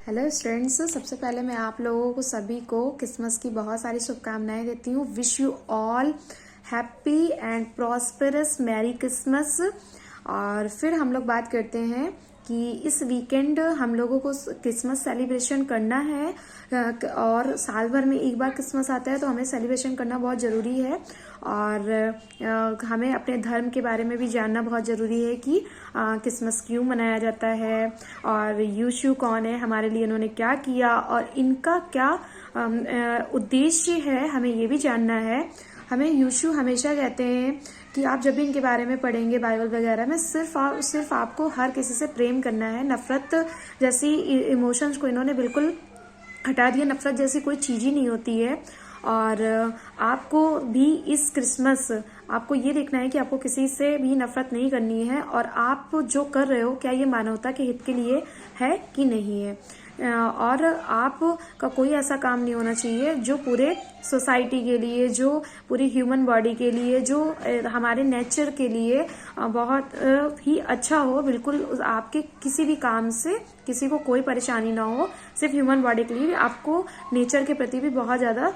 Hello students, सबसे पहले मैं आप लोगों को सभी को क्रिसमस की बहुत सारी शुभकामनाएं देती हूँ। Wish you all happy and prosperous merry Christmas. और फिर हम लोग बात करते हैं कि इस वीकेंड हम लोगों को क्रिसमस सेलिब्रेशन करना है और साल भर में एक बार क्रिसमस आता है तो हमें सेलिब्रेशन करना बहुत ज़रूरी है। और हमें अपने धर्म के बारे में भी जानना बहुत ज़रूरी है कि क्रिसमस क्यों मनाया जाता है और यीशु कौन है, हमारे लिए इन्होंने क्या किया और इनका क्या उद्देश्य है, हमें ये भी जानना है। हमें यीशु हमेशा कहते हैं कि आप जब भी इनके बारे में पढ़ेंगे बाइबल वगैरह में, सिर्फ आपको हर किसी से प्रेम करना है। नफरत जैसी इमोशंस को इन्होंने बिल्कुल हटा दिया। नफरत जैसी कोई चीज ही नहीं होती है। और आपको भी इस क्रिसमस आपको ये देखना है कि आपको किसी से भी नफरत नहीं करनी है और आप जो कर रहे हो क्या ये मानवता के हित के लिए है कि नहीं है। और आप का कोई ऐसा काम नहीं होना चाहिए जो पूरे सोसाइटी के लिए, जो पूरी ह्यूमन बॉडी के लिए, जो हमारे नेचर के लिए बहुत ही अच्छा हो। बिल्कुल आपके किसी भी काम से किसी को कोई परेशानी ना हो। सिर्फ ह्यूमन बॉडी के लिए आपको नेचर के प्रति भी बहुत ज़्यादा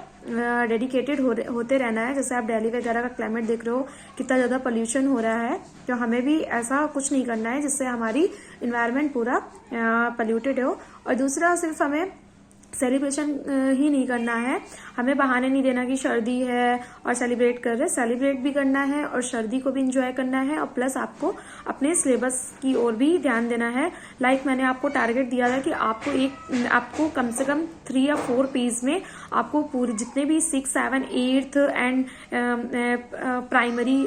डेडिकेटेड होते रहना है। जैसे आप दिल्ली वगैरह का क्लाइमेट देख रहे हो, कितना ज़्यादा पोल्यूशन हो रहा है, तो हमें भी ऐसा कुछ नहीं करना है जिससे हमारी इन्वायरमेंट पूरा पोल्यूटेड हो। और दूसरा, सिर्फ हमें सेलिब्रेशन ही नहीं करना है, हमें बहाने नहीं देना कि सर्दी है और सेलिब्रेट कर रहे। सेलिब्रेट भी करना है और सर्दी को भी इंजॉय करना है और प्लस आपको अपने सिलेबस की ओर भी ध्यान देना है। लाइक मैंने आपको टारगेट दिया था कि आपको कम से कम 3 या 4 पेज में आपको पूरे जितने भी 6, 7, 8 एंड प्राइमरी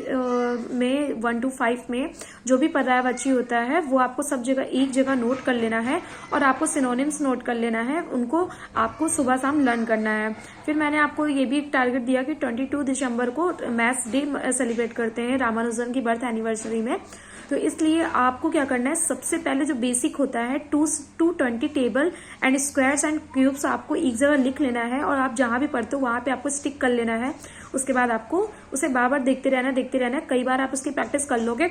में 1 to 5 में जो भी पर्यायवाची होता है वो आपको सब जगह एक जगह नोट कर लेना है और आपको सिनोनिम्स नोट कर लेना है। उनको आपको सुबह शाम लर्न करना है। फिर मैंने आपको ये भी टारगेट दिया कि 22 दिसंबर को मैथ्स डे सेलिब्रेट करते हैं रामानुजन की बर्थ एनिवर्सरी में। तो इसलिए आपको क्या करना है, सबसे पहले जो बेसिक होता है 220 table and squares and cubes आपको एक जगह लिख लेना है और आप जहां भी पढ़ते हो वहां पे आपको स्टिक कर लेना है। उसके बाद आपको उसे बार बार देखते रहना। कई बार आप उसकी प्रैक्टिस कर लोगे।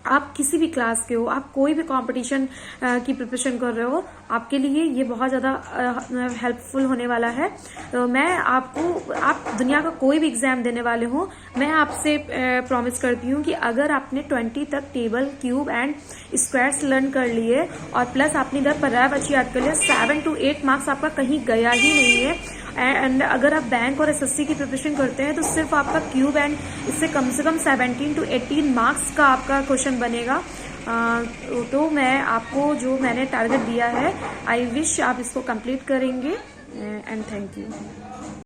आप किसी भी क्लास के हो, आप कोई भी कंपटीशन की प्रिपरेशन कर रहे हो, आपके लिए ये बहुत ज़्यादा हेल्पफुल होने वाला है। तो मैं आपको, आप दुनिया का कोई भी एग्जाम देने वाले हो, मैं आपसे प्रॉमिस करती हूँ कि अगर आपने 20 तक table, cube and squares learn कर लिए और प्लस आपने इधर पर्यायवाची याद कर लिया, 7 to 8 मार्क्स आपका कहीं गया ही नहीं है। एंड अगर आप बैंक और एसएससी की प्रिपरेशन करते हैं तो सिर्फ आपका क्यूब एंड इससे कम से कम 17 to 18 मार्क्स का आपका क्वेश्चन बनेगा। तो मैं आपको जो मैंने टारगेट दिया है, आई विश आप इसको कंप्लीट करेंगे एंड थैंक यू।